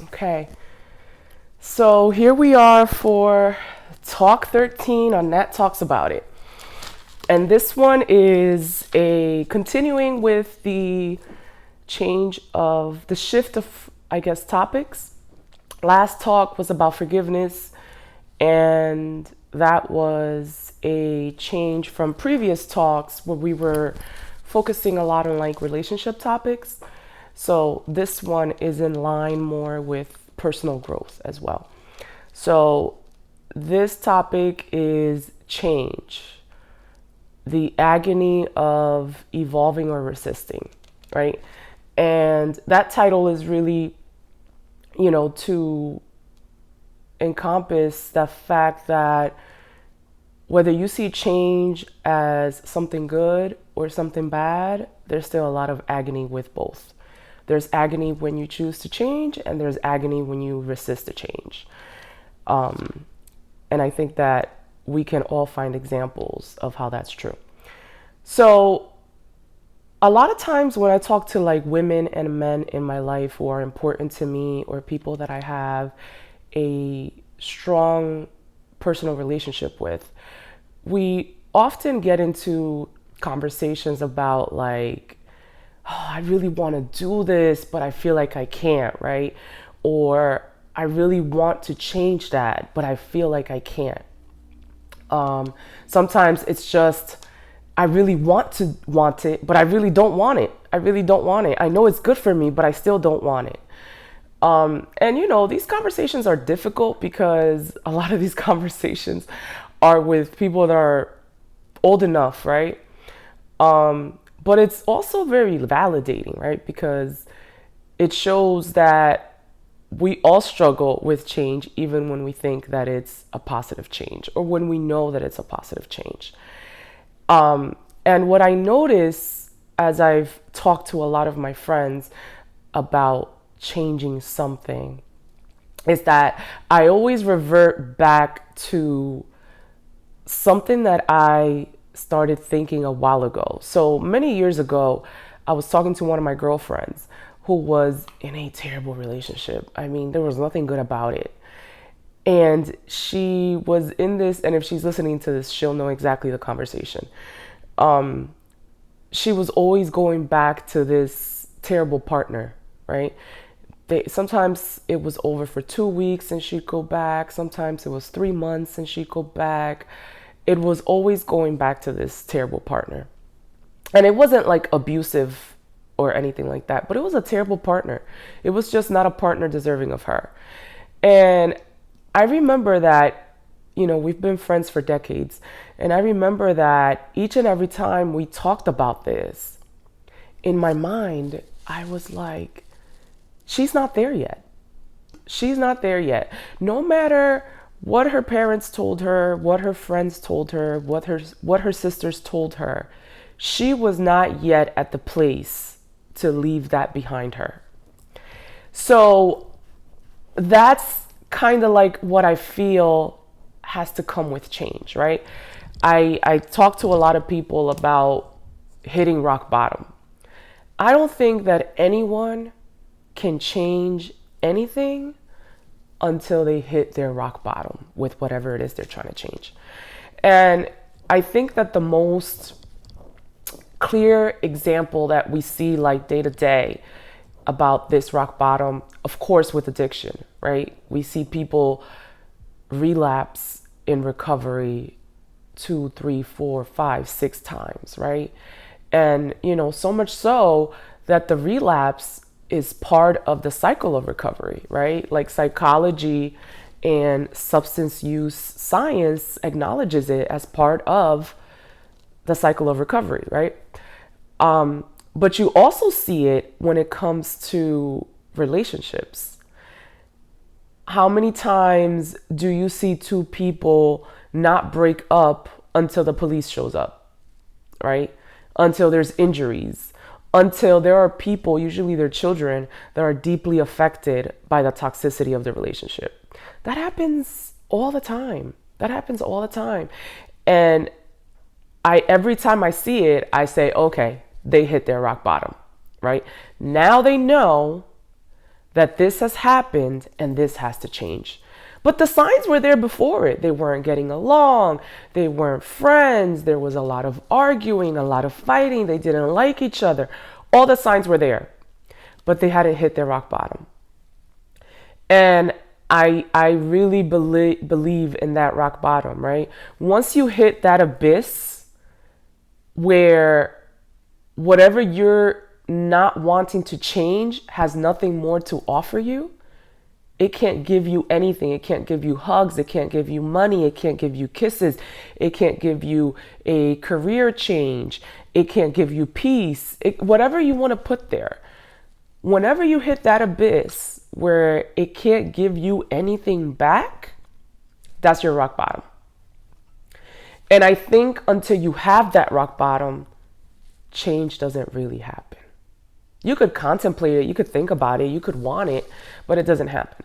Okay, so here we are for Talk 13 on Nat Talks About It. And this one is a continuing with the change of the shift of, I guess, topics. Last talk was about forgiveness, and that was a change from previous talks where we were focusing a lot on like relationship topics. So this one is in line more with personal growth as well. So this topic is change, the agony of evolving or resisting, right? And that title is really, to encompass the fact that whether you see change as something good or something bad, there's still a lot of agony with both. There's agony when you choose to change, and there's agony when you resist the change. And I think that we can all find examples of how that's true. So, a lot of times when I talk to like women and men in my life who are important to me or people that I have a strong personal relationship with, we often get into conversations about like, oh, I really want to do this, but I feel like I can't, right? Or I really want to change that, but I feel like I can't. Sometimes it's just, I really want it, but I really don't want it. I really don't want it. I know it's good for me, but I still don't want it. And these conversations are difficult because a lot of these conversations are with people that are old enough, right? But it's also very validating, right? Because it shows that we all struggle with change, even when we think that it's a positive change or when we know that it's a positive change. And what I notice as I've talked to a lot of my friends about changing something is that I always revert back to something that I started thinking a while ago. So many years ago, I was talking to one of my girlfriends who was in a terrible relationship. I mean, there was nothing good about it. And she was in this, and if she's listening to this, she'll know exactly the conversation. She was always going back to this terrible partner, right? Sometimes it was over for 2 weeks and she'd go back. Sometimes it was 3 months and she'd go back. It was always going back to this terrible partner. And it wasn't like abusive or anything like that, but it was a terrible partner. It was just not a partner deserving of her. And I remember that, we've been friends for decades. And I remember that each and every time we talked about this, in my mind, I was like, she's not there yet. She's not there yet. No matter what her parents told her, what her friends told her, what her sisters told her, she was not yet at the place to leave that behind her. So that's kind of like what I feel has to come with change, right? I talk to a lot of people about hitting rock bottom. I don't think that anyone can change anything until they hit their rock bottom with whatever it is they're trying to change. And I think that the most clear example that we see like day to day about this rock bottom, of course, with addiction, right? We see people relapse in recovery 2, 3, 4, 5, 6 times, right? And, so much so that the relapse is part of the cycle of recovery, right? Like psychology and substance use science acknowledges it as part of the cycle of recovery, right? But you also see it when it comes to relationships. How many times do you see two people not break up until the police shows up, right? Until there's injuries, until there are people, usually their children, that are deeply affected by the toxicity of the relationship. That happens all the time. That happens all the time. And every time I see it, I say, okay, they hit their rock bottom, right? Now they know that this has happened and this has to change. But the signs were there before it. They weren't getting along. They weren't friends. There was a lot of arguing, a lot of fighting. They didn't like each other. All the signs were there, but they hadn't hit their rock bottom. And I really believe in that rock bottom, right? Once you hit that abyss where whatever you're not wanting to change has nothing more to offer you, it can't give you anything. It can't give you hugs. It can't give you money. It can't give you kisses. It can't give you a career change. It can't give you peace. Whatever you want to put there. Whenever you hit that abyss where it can't give you anything back, that's your rock bottom. And I think until you have that rock bottom, change doesn't really happen. You could contemplate it, you could think about it, you could want it, but it doesn't happen.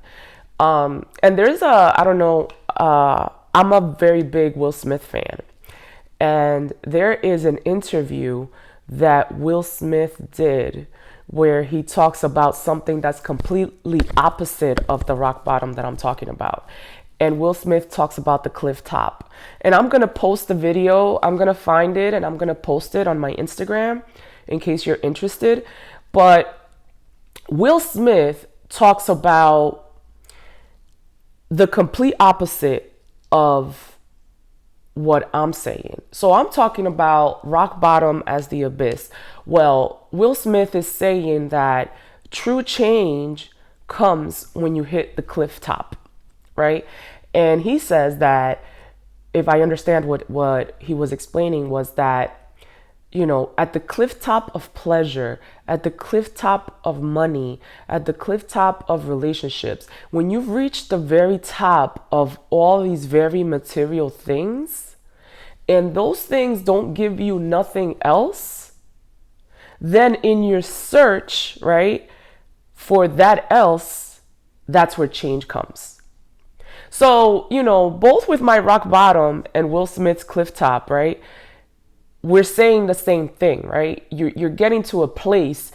And there's I'm a very big Will Smith fan. And there is an interview that Will Smith did where he talks about something that's completely opposite of the rock bottom that I'm talking about. And Will Smith talks about the cliff top. And I'm going to post the video. I'm going to find it and I'm going to post it on my Instagram in case you're interested. But Will Smith talks about the complete opposite of what I'm saying. So I'm talking about rock bottom as the abyss. Well, Will Smith is saying that true change comes when you hit the cliff top, right? And he says that, if I understand what he was explaining, was that, you know, at the cliff top of pleasure, at the cliff top of money, at the cliff top of relationships, when you've reached the very top of all these very material things, and those things don't give you nothing else, then in your search, right, for that else, that's where change comes. So, you know, both with my rock bottom and Will Smith's cliff top, right, we're saying the same thing, right? You're getting to a place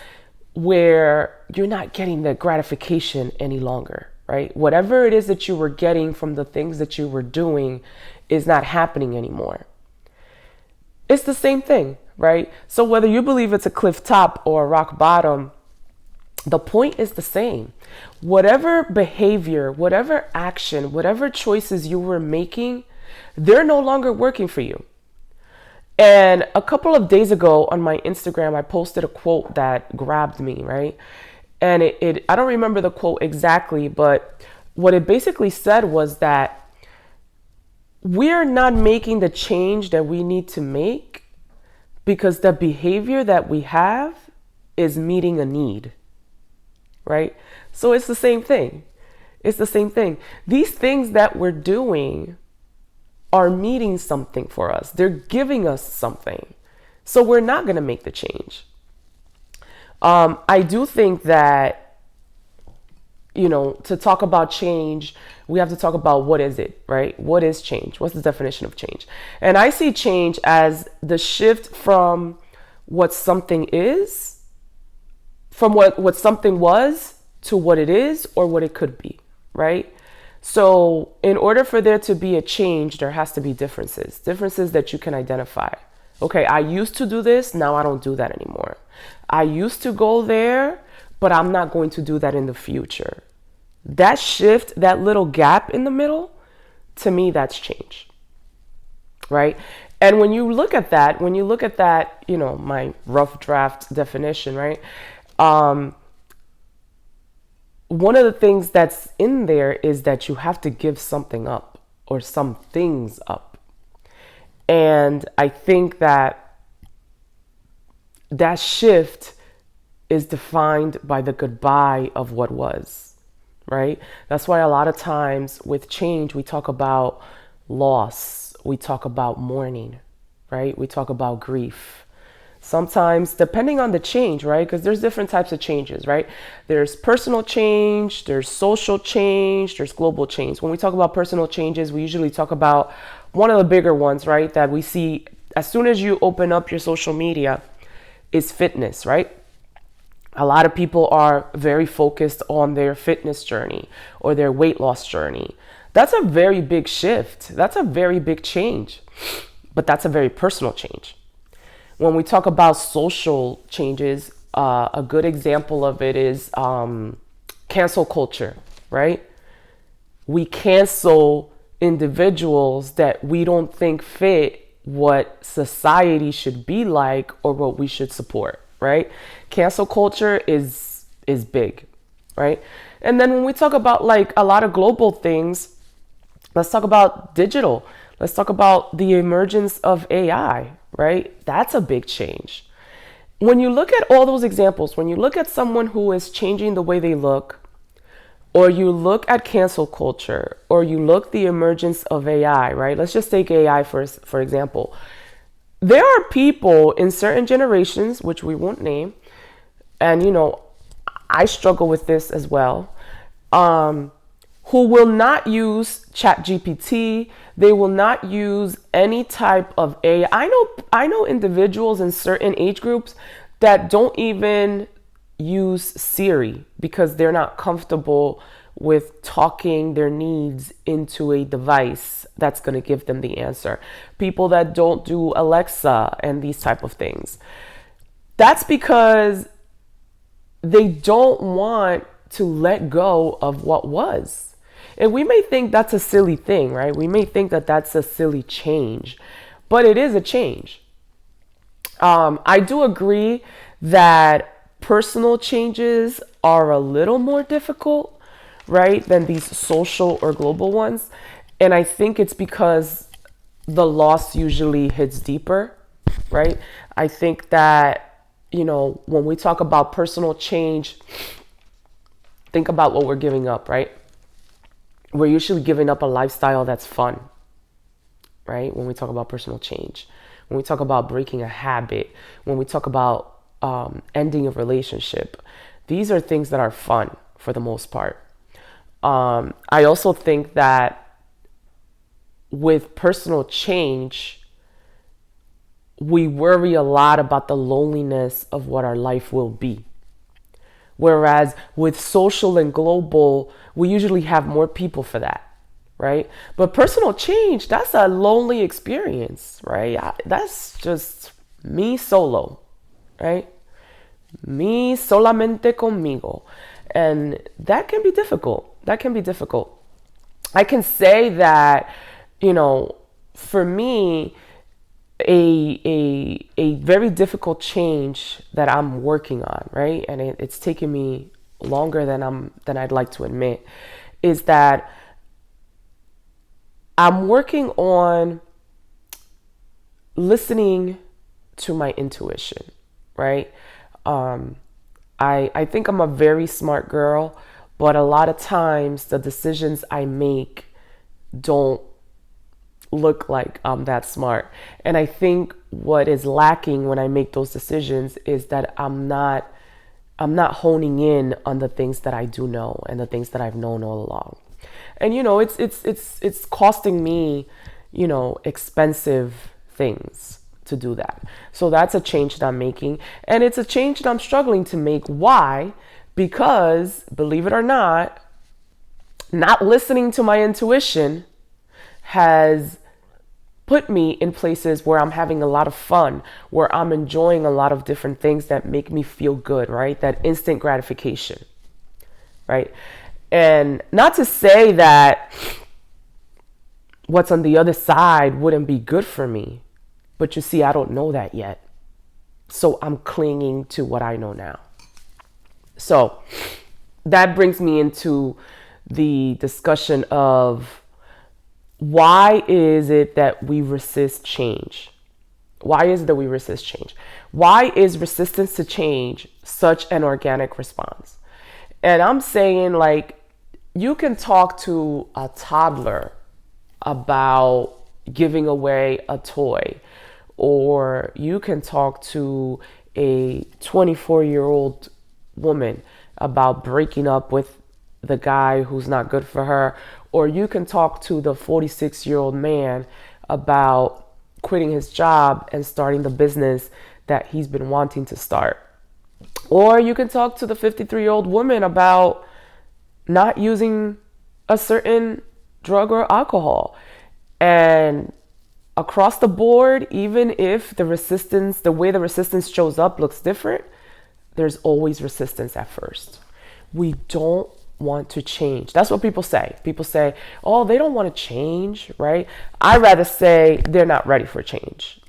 where you're not getting the gratification any longer, right? Whatever it is that you were getting from the things that you were doing is not happening anymore. It's the same thing, right? So whether you believe it's a cliff top or a rock bottom, the point is the same. Whatever behavior, whatever action, whatever choices you were making, they're no longer working for you. And a couple of days ago on my Instagram, I posted a quote that grabbed me, right? And I don't remember the quote exactly, but what it basically said was that we're not making the change that we need to make because the behavior that we have is meeting a need, right? So it's the same thing. It's the same thing. These things that we're doing are meeting something for us. They're giving us something. So we're not going to make the change. I do think that, you know, to talk about change, we have to talk about what is it, right? What is change? What's the definition of change? And I see change as the shift from what something is, from what something was to what it is or what it could be, right? So in order for there to be a change, there has to be differences that you can identify. Okay, I used to do this, now I don't do that anymore. I used to go there, but I'm not going to do that in the future. That shift, that little gap in the middle, to me, that's change, right? And when you look at that, you know, my rough draft definition, right? One of the things that's in there is that you have to give something up or some things up. And I think that shift is defined by the goodbye of what was, right? That's why a lot of times with change, we talk about loss. We talk about mourning, right? We talk about grief. Sometimes, depending on the change, right? Because there's different types of changes, right? There's personal change, there's social change, there's global change. When we talk about personal changes, we usually talk about one of the bigger ones, right? That we see as soon as you open up your social media is fitness, right? A lot of people are very focused on their fitness journey or their weight loss journey. That's a very big shift. That's a very big change, but that's a very personal change. When we talk about social changes, a good example of it is cancel culture, right? We cancel individuals that we don't think fit what society should be like or what we should support, right? Cancel culture is big, right? And then when we talk about like a lot of global things, let's talk about digital. Let's talk about the emergence of AI, right? That's a big change. When you look at all those examples, when you look at someone who is changing the way they look, or you look at cancel culture, or you look the emergence of AI, right? Let's just take AI for example. There are people in certain generations, which we won't name, and I struggle with this as well, who will not use ChatGPT. They will not use any type of AI. I know individuals in certain age groups that don't even use Siri because they're not comfortable with talking their needs into a device that's going to give them the answer. People that don't do Alexa and these type of things. That's because they don't want to let go of what was. And we may think that's a silly thing, right? We may think that that's a silly change, but it is a change. I do agree that personal changes are a little more difficult, right, than these social or global ones. And I think it's because the loss usually hits deeper, right? I think that, when we talk about personal change, think about what we're giving up, right? We're usually giving up a lifestyle that's fun, right? When we talk about personal change, when we talk about breaking a habit, when we talk about ending a relationship, these are things that are fun for the most part. I also think that with personal change, we worry a lot about the loneliness of what our life will be. Whereas with social and global, we usually have more people for that, right? But personal change, that's a lonely experience, right? That's just me solo, right? Me solamente conmigo. And that can be difficult. That can be difficult. I can say that, for me, a very difficult change that I'm working on, right? And it's taken me longer than I'd like to admit, is that I'm working on listening to my intuition, right? I think I'm a very smart girl, but a lot of times the decisions I make don't look like I'm that smart. And I think what is lacking when I make those decisions is that I'm not honing in on the things that I do know and the things that I've known all along. And it's costing me, expensive things to do that. So that's a change that I'm making, and it's a change that I'm struggling to make. Why? Because, believe it or not listening to my intuition has put me in places where I'm having a lot of fun, where I'm enjoying a lot of different things that make me feel good, right? That instant gratification, right? And not to say that what's on the other side wouldn't be good for me, but you see, I don't know that yet. So I'm clinging to what I know now. So that brings me into the discussion of why is it that we resist change? Why is it that we resist change? Why is resistance to change such an organic response? And I'm saying, like, you can talk to a toddler about giving away a toy, or you can talk to a 24-year-old woman about breaking up with the guy who's not good for her, or you can talk to the 46-year-old man about quitting his job and starting the business that he's been wanting to start. Or you can talk to the 53-year-old woman about not using a certain drug or alcohol. And across the board, even if the way the resistance shows up looks different, there's always resistance at first. We don't want to change. That's what people say. People say, oh, they don't want to change, right? I rather say they're not ready for change.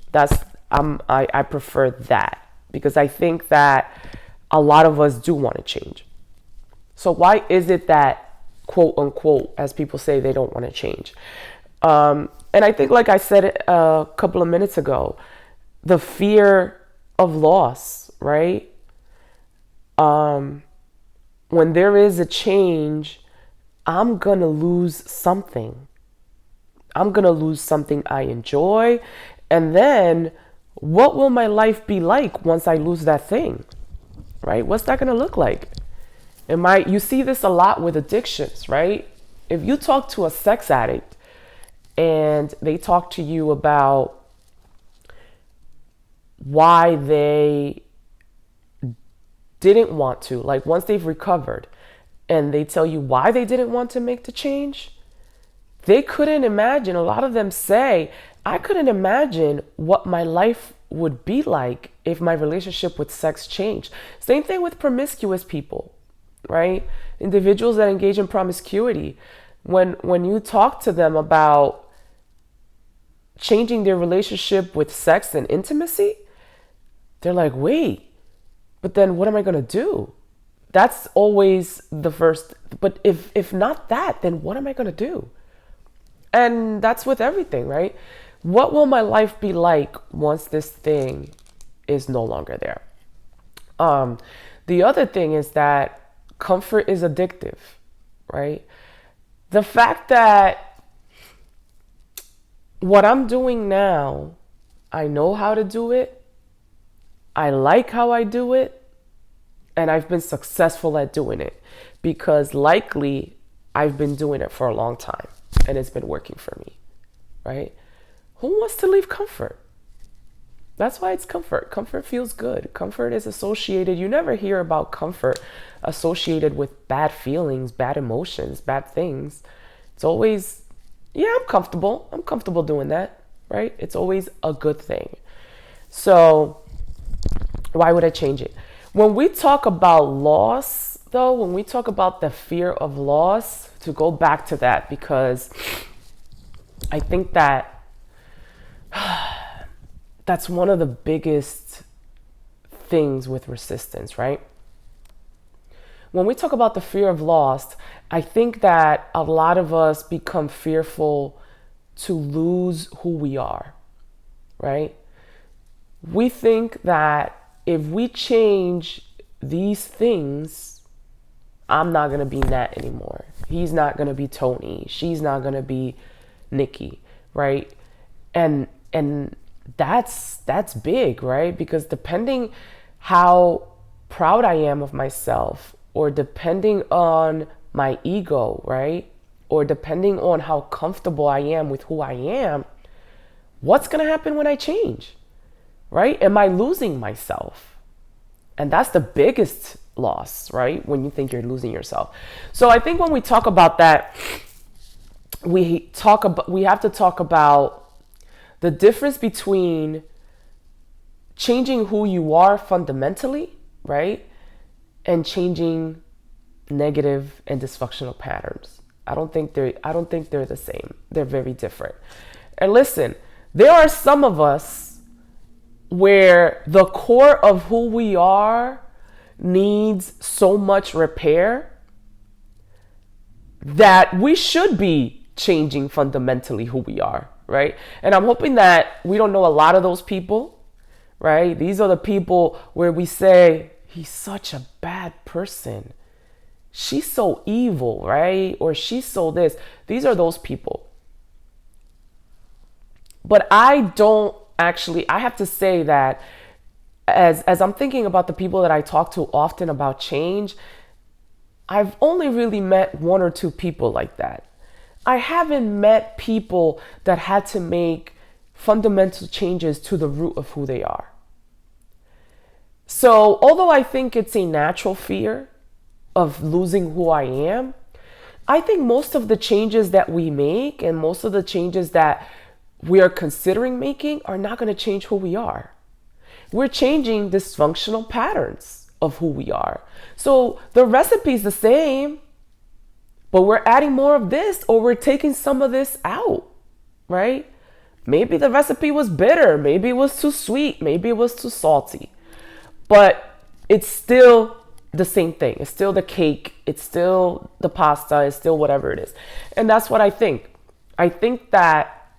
I prefer that, because I think that a lot of us do want to change. So why is it that, quote unquote, as people say, they don't want to change? And I think, like I said a couple of minutes ago, the fear of loss, right? When there is a change, I'm going to lose something. I'm going to lose something I enjoy. And then what will my life be like once I lose that thing, right? What's that going to look like? You see this a lot with addictions, right? If you talk to a sex addict and they talk to you about why they didn't want to, like once they've recovered, and they tell you why they didn't want to make the change, they couldn't imagine. A lot of them say, I couldn't imagine what my life would be like if my relationship with sex changed. Same thing with promiscuous people, right? Individuals that engage in promiscuity. When you talk to them about changing their relationship with sex and intimacy, they're like, wait, but then what am I going to do? That's always the first. But if not that, then what am I going to do? And that's with everything, right? What will my life be like once this thing is no longer there? The other thing is that comfort is addictive, right? The fact that what I'm doing now, I know how to do it. I like how I do it, and I've been successful at doing it because likely I've been doing it for a long time and it's been working for me, right? Who wants to leave comfort? That's why it's comfort. Comfort feels good. Comfort is associated. You never hear about comfort associated with bad feelings, bad emotions, bad things. It's always, yeah, I'm comfortable. I'm comfortable doing that, right? It's always a good thing. So why would I change it? When we talk about loss, though, when we talk about the fear of loss, to go back to that, because I think that that's one of the biggest things with resistance, right? When we talk about the fear of loss, I think that a lot of us become fearful to lose who we are, right? We think that if we change these things, I'm not going to be Nat anymore. He's not going to be Tony. She's not going to be Nikki, right? And that's big, right? Because depending how proud I am of myself, or depending on my ego, right? Or depending on how comfortable I am with who I am, what's going to happen when I change? Right? Am I losing myself? And that's the biggest loss, right? When you think you're losing yourself. So I think when we talk about that, we have to talk about the difference between changing who you are fundamentally, right? And changing negative and dysfunctional patterns. I don't think they're the same. They're very different. And listen, there are some of us where the core of who we are needs so much repair that we should be changing fundamentally who we are, right? And I'm hoping that we don't know a lot of those people, right? These are the people where we say, he's such a bad person. She's so evil, right? Or she's so this. These are those people. But I have to say that as I'm thinking about the people that I talk to often about change, I've only really met one or two people like that. I haven't met people that had to make fundamental changes to the root of who they are. So, although I think it's a natural fear of losing who I am, I think most of the changes that we make and most of the changes that we are considering making are not going to change who we are. We're changing dysfunctional patterns of who we are. So the recipe is the same, but we're adding more of this or we're taking some of this out, right? Maybe the recipe was bitter, maybe it was too sweet, maybe it was too salty, but it's still the same thing. It's still the cake, it's still the pasta, it's still whatever it is. And that's what I think. I think that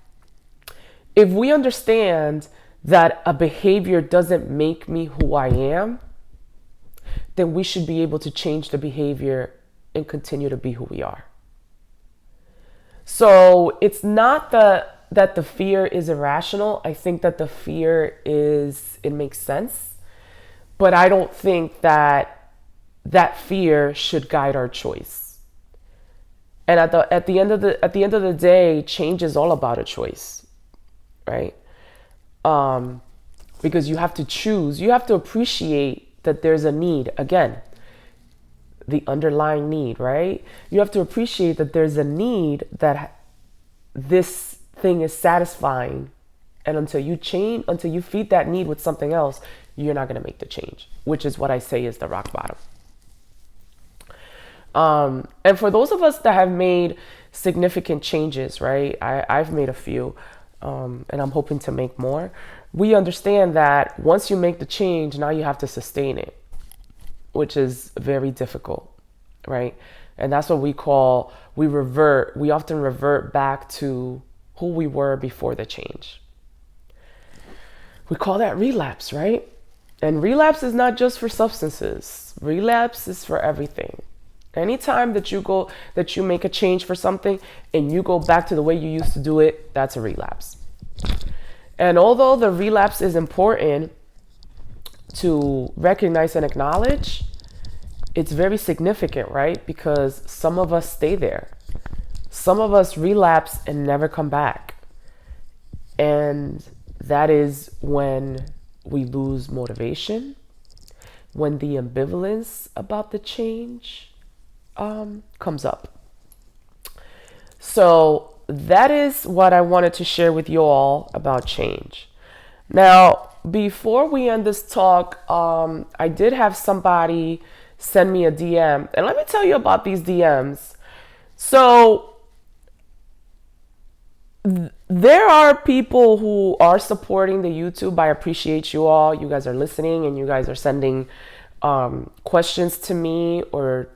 if we understand that a behavior doesn't make me who I am, then we should be able to change the behavior and continue to be who we are. So it's not that the fear is irrational. I think that the fear it makes sense, but I don't think that fear should guide our choice. And at the end of the day, change is all about a choice, right? Because you have to choose, you have to appreciate that there's a need. Again, the underlying need, right? You have to appreciate that there's a need that this thing is satisfying. And until you feed that need with something else, you're not going to make the change, which is what I say is the rock bottom. And for those of us that have made significant changes, right? I've made a few, and I'm hoping to make more. We understand that once you make the change, now you have to sustain it, which is very difficult, right? And that's what we often revert back to who we were before the change. We call that relapse, right? And relapse is not just for substances. Relapse is for everything. Anytime that you make a change for something and you go back to the way you used to do it, that's a relapse. And although the relapse is important to recognize and acknowledge, it's very significant, right? Because some of us stay there. Some of us relapse and never come back. And that is when we lose motivation, when the ambivalence about the change comes up. So that is what I wanted to share with you all about change. Now, before we end this talk, I did have somebody send me a DM. And let me tell you about these DMs. So there are people who are supporting the YouTube. I appreciate you all. You guys are listening and you guys are sending questions to me or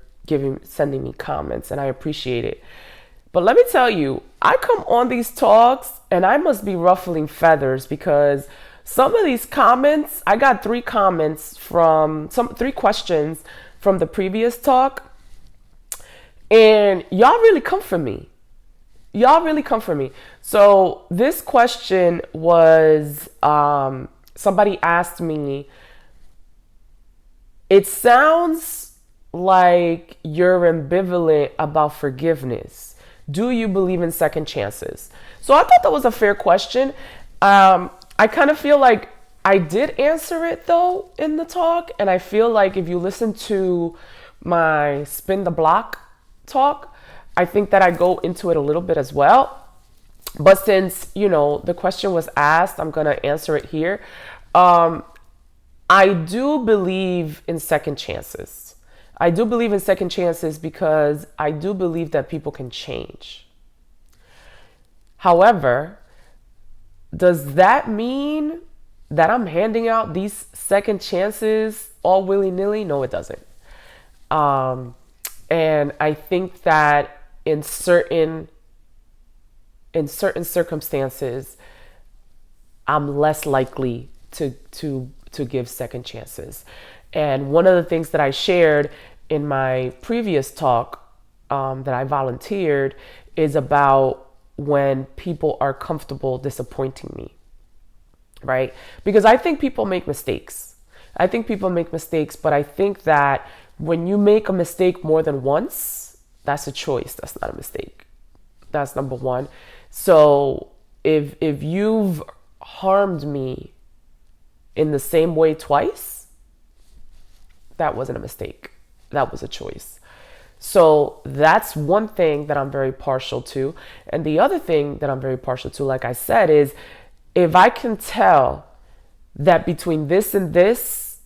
sending me comments, and I appreciate it. But let me tell you, I come on these talks and I must be ruffling feathers because some of these comments, I got three questions from the previous talk, and y'all really come for me. So this question was, somebody asked me, it sounds like you're ambivalent about forgiveness. Do you believe in second chances? So I thought that was a fair question. I kind of feel like I did answer it though in the talk. And I feel like if you listen to my Spin the Block talk, I think that I go into it a little bit as well. But since, the question was asked, I'm going to answer it here. I do believe in second chances. I do believe in second chances because I do believe that people can change. However, does that mean that I'm handing out these second chances all willy-nilly? No, it doesn't. And I think that in certain circumstances, I'm less likely to give second chances. And one of the things that I shared in my previous talk that I volunteered is about when people are comfortable disappointing me, right? Because I think people make mistakes. But I think that when you make a mistake more than once, that's a choice. That's not a mistake. That's number one. So if you've harmed me in the same way twice, that wasn't a mistake. That was a choice. So that's one thing that I'm very partial to. And the other thing that I'm very partial to, like I said, is if I can tell that between this and this,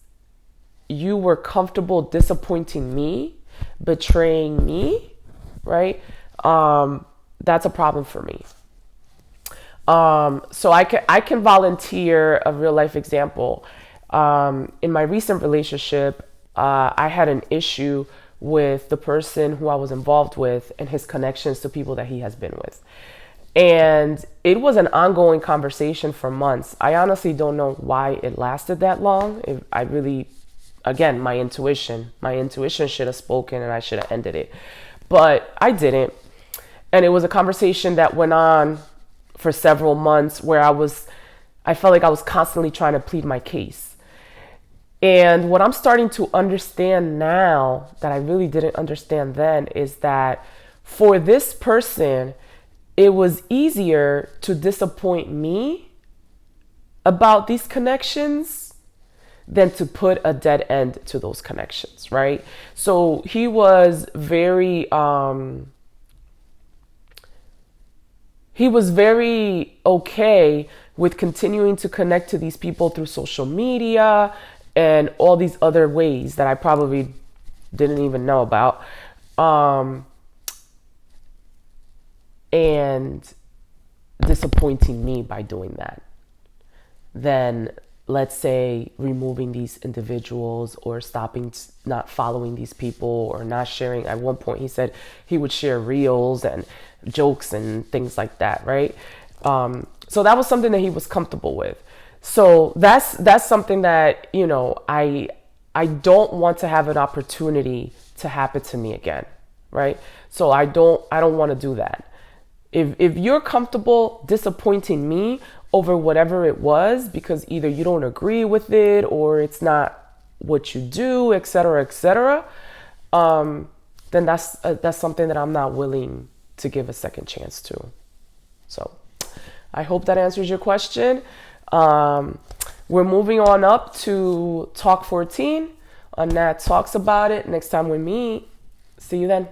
you were comfortable disappointing me, betraying me, right? That's a problem for me. So I can volunteer a real life example. In my recent relationship, I had an issue with the person who I was involved with and his connections to people that he has been with. And it was an ongoing conversation for months. I honestly don't know why it lasted that long. I really, again, my intuition should have spoken and I should have ended it. But I didn't. And it was a conversation that went on for several months where I felt like I was constantly trying to plead my case. And what I'm starting to understand now that I really didn't understand then is that for this person, it was easier to disappoint me about these connections than to put a dead end to those connections, right? So he was very okay with continuing to connect to these people through social media and all these other ways that I probably didn't even know about. And disappointing me by doing that. Then, let's say, removing these individuals or stopping, not following these people or not sharing. At one point, he said he would share reels and jokes and things like that, right? So that was something that he was comfortable with. So that's something that, I don't want to have an opportunity to happen to me again, right? So I don't want to do that. If you're comfortable disappointing me over whatever it was because either you don't agree with it or it's not what you do, et cetera, then that's something that I'm not willing to give a second chance to. So I hope that answers your question. We're moving on up to Talk 14. Nat talks about it. Next time we meet, see you then.